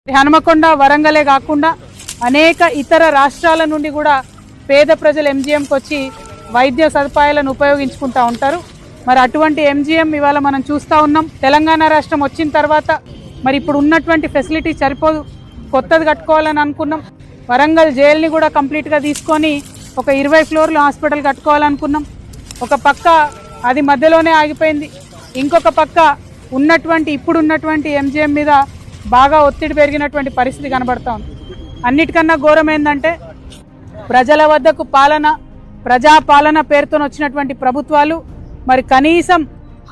హనుమకొండ వరంగలే కాకుండా అనేక ఇతర రాష్ట్రాల నుండి కూడా పేద ప్రజలు ఎంజీఎంకి వచ్చి వైద్య సదుపాయాలను ఉపయోగించుకుంటూ ఉంటారు. మరి అటువంటి ఎంజీఎం ఇవాళ మనం చూస్తూ ఉన్నాం. తెలంగాణ రాష్ట్రం వచ్చిన తర్వాత మరి ఇప్పుడు ఉన్నటువంటి ఫెసిలిటీ సరిపోదు, కొత్తది కట్టుకోవాలని అనుకున్నాం. వరంగల్ జైల్ని కూడా కంప్లీట్గా తీసుకొని ఒక 20 ఫ్లోర్లు హాస్పిటల్ కట్టుకోవాలనుకున్నాం. ఒక పక్క అది మధ్యలోనే ఆగిపోయింది. ఇంకొక పక్క ఇప్పుడున్నటువంటి ఎంజీఎం మీద బాగా ఒత్తిడి పెరిగినటువంటి పరిస్థితి కనబడతా ఉంది. అన్నిటికన్నా ఘోరం ఏంటంటే ప్రజల వద్దకు ప్రజాపాలన పేరుతో వచ్చినటువంటి ప్రభుత్వాలు మరి కనీసం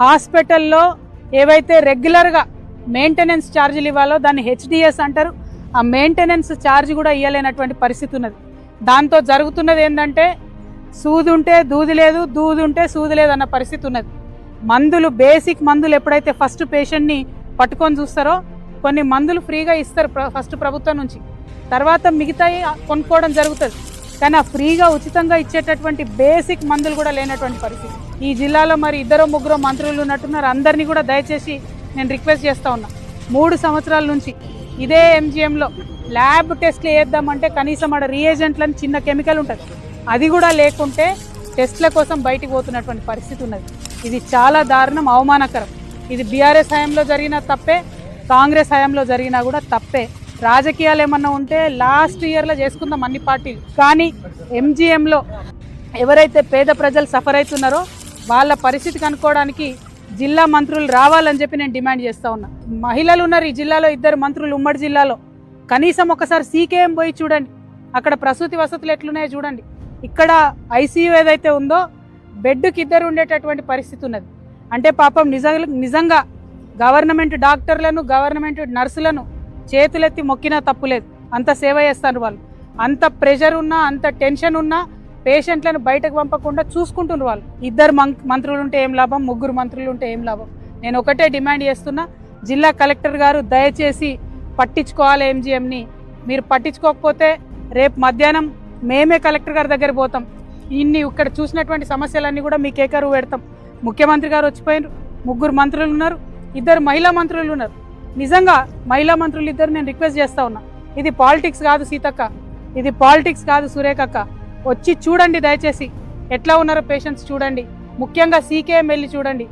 హాస్పిటల్లో ఏవైతే రెగ్యులర్గా మెయింటెనెన్స్ ఛార్జీలు ఇవ్వాలో దాన్ని హెచ్డిఎస్ అంటారు, ఆ మెయింటెనెన్స్ ఛార్జ్ కూడా ఇవ్వలేనటువంటి పరిస్థితి ఉన్నది. దాంతో జరుగుతున్నది ఏంటంటే సూది ఉంటే దూది లేదు, దూది ఉంటే సూది లేదు అన్న పరిస్థితి ఉన్నది. మందులు, బేసిక్ మందులు ఎప్పుడైతే ఫస్ట్ పేషెంట్ని పట్టుకొని చూస్తారో కొన్ని మందులు ఫ్రీగా ఇస్తారు ఫస్ట్ ప్రభుత్వం నుంచి, తర్వాత మిగతాయి కొనుక్కోవడం జరుగుతుంది. కానీ ఆ ఫ్రీగా ఉచితంగా ఇచ్చేటటువంటి బేసిక్ మందులు కూడా లేనటువంటి పరిస్థితి. ఈ జిల్లాలో మరి 2-3 మంత్రులు ఉన్నట్టున్నారు. అందరినీ కూడా దయచేసి నేను రిక్వెస్ట్ చేస్తూ ఉన్నా, 3 సంవత్సరాల నుంచి ఇదే ఎంజీఎంలో ల్యాబ్ టెస్ట్లు వేద్దామంటే కనీసం ఆడ రియేజెంట్లని చిన్న కెమికల్ ఉంటుంది, అది కూడా లేకుంటే టెస్ట్ల కోసం బయటికి పోతున్నటువంటి పరిస్థితి ఉన్నది. ఇది చాలా దారుణం, అవమానకరం. ఇది బీఆర్ఎస్ హయాంలో జరిగిన తప్పే, కాంగ్రెస్ హయాంలో జరిగినా కూడా తప్పే. రాజకీయాలు ఏమన్నా ఉంటే లాస్ట్ ఇయర్లో చేసుకుందాం అన్ని పార్టీలు, కానీ ఎంజీఎంలో ఎవరైతే పేద ప్రజలు సఫర్ అవుతున్నారో వాళ్ళ పరిస్థితి కనుక్కోవడానికి జిల్లా మంత్రులు రావాలని చెప్పి నేను డిమాండ్ చేస్తూ ఉన్నా. మహిళలు ఉన్నారు ఈ జిల్లాలో, 2 మంత్రులు ఉమ్మడి జిల్లాలో. కనీసం ఒకసారి సీకేఎం పోయి చూడండి, అక్కడ ప్రసూతి వసతులు ఎట్లున్నాయో చూడండి. ఇక్కడ ఐసీయూ ఏదైతే ఉందో బెడ్కి 2 ఉండేటటువంటి పరిస్థితి ఉన్నది. అంటే పాపం నిజంగా గవర్నమెంట్ డాక్టర్లను, గవర్నమెంట్ నర్సులను చేతులెత్తి మొక్కినా తప్పులేదు. అంత సేవ చేస్తారు వాళ్ళు. అంత ప్రెషర్ ఉన్నా, అంత టెన్షన్ ఉన్నా పేషెంట్లను బయటకు పంపకుండా చూసుకుంటున్నారు వాళ్ళు. 2 మంత్రులు ఉంటే ఏం లాభం, 3 మంత్రులు ఉంటే ఏం లాభం? నేను ఒకటే డిమాండ్ చేస్తున్నా, జిల్లా కలెక్టర్ గారు దయచేసి పట్టించుకోవాలి ఎంజీఎంని. మీరు పట్టించుకోకపోతే రేపు మధ్యాహ్నం మేమే కలెక్టర్ గారి దగ్గర పోతాం. ఇక్కడ చూసినటువంటి సమస్యలన్నీ కూడా మీకు ఏకరువు పెడతాం. ముఖ్యమంత్రి గారు వచ్చిపోయినారు, 3 మంత్రులు ఉన్నారు, 2 మహిళా మంత్రులు ఉన్నారు. నిజంగా మహిళా మంత్రులు 2 నేను రిక్వెస్ట్ చేస్తా ఉన్నా, ఇది పాలిటిక్స్ కాదు సీతక్క, ఇది పాలిటిక్స్ కాదు సురేఖక్క. వచ్చి చూడండి దయచేసి, ఎట్లా ఉన్నారో పేషెంట్స్ చూడండి. ముఖ్యంగా సీకేఎం వెళ్ళి చూడండి.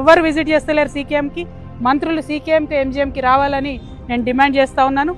ఎవరు విజిట్ చేస్తలేరు సీకేఎంకి. మంత్రులు సీకేఎంకి, ఎంజీఎంకి రావాలని నేను డిమాండ్ చేస్తూ ఉన్నాను.